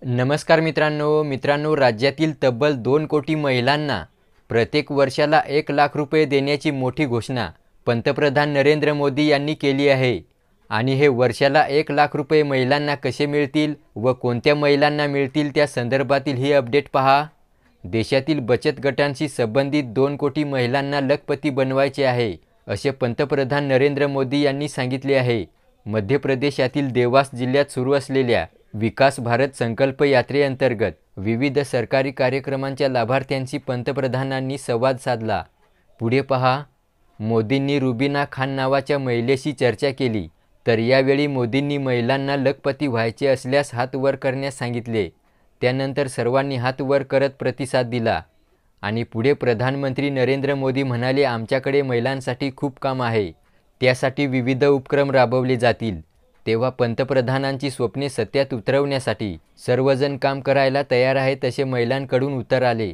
नमस्कार मित्रांनो, राज्यातील तब्बल 2 कोटी महिलांना प्रत्येक वर्षाला 1 लाख रुपये देण्याची मोठी घोषणा पंतप्रधान नरेंद्र मोदी यांनी केली आहे। आणि हे वर्षाला 1 लाख रुपये महिलांना कसे मिळतील व कोणत्या महिलांना मिळतील त्या संदर्भातील ही अपडेट पहा। देशातील बचत गटांशी संबंधित 2 कोटी महिलांना लखपती बनवायचे आहे, असे पंतप्रधान नरेंद्र मोदी यांनी सांगितले आहे। मध्य प्रदेशातील देवास जिल्ह्यात सुरू असलेल्या विकास भारत संकल्प यात्रेअंतर्गत विविध सरकारी कार्यक्रमांच्या लाभार्थ्यांशी पंतप्रधानांनी संवाद साधला। पुढे पहा। मोदींनी रुबीना खान नावाच्या महिलेशी चर्चा केली, तर यावेळी मोदींनी महिलांना लखपती व्हायचे असल्यास हात वर करण्यास सांगितले। त्यानंतर सर्वांनी हात वर करत प्रतिसाद दिला। आणि पुढे प्रधानमंत्री नरेंद्र मोदी म्हणाले, आमच्याकडे महिलांसाठी खूप काम आहे, त्यासाठी विविध उपक्रम राबवले जातील। तेव्हा पंतप्रधानांची स्वप्ने सत्यात उतरवण्यासाठी सर्वजण काम करायला तयार आहेत, असे महिलांकडून उत्तर आले।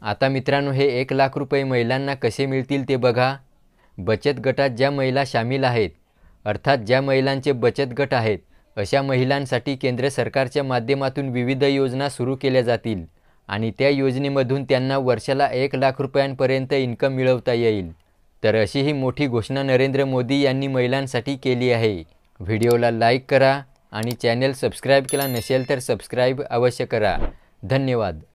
आता मित्रांनो, हे 1 लाख रुपये महिलांना कसे मिळतील ते बघा। बचत गटात ज्या महिला शामिल आहेत, अर्थात ज्या महिलांचे बचत गट आहेत, अशा महिलांसाठी केंद्र सरकारच्या माध्यमातून विविध योजना सुरू केल्या जातील आणि त्या योजनेमधून त्यांना वर्षाला 1 लाख रुपयांपर्यंत इन्कम मिळवता येईल। तर अशी ही मोठी घोषणा नरेंद्र मोदी यांनी महिलांसाठी केली आहे। व्हिडिओला लाईक करा आणि चॅनल सबस्क्राईब केला नसेल तर सबस्क्राईब अवश्य करा। धन्यवाद।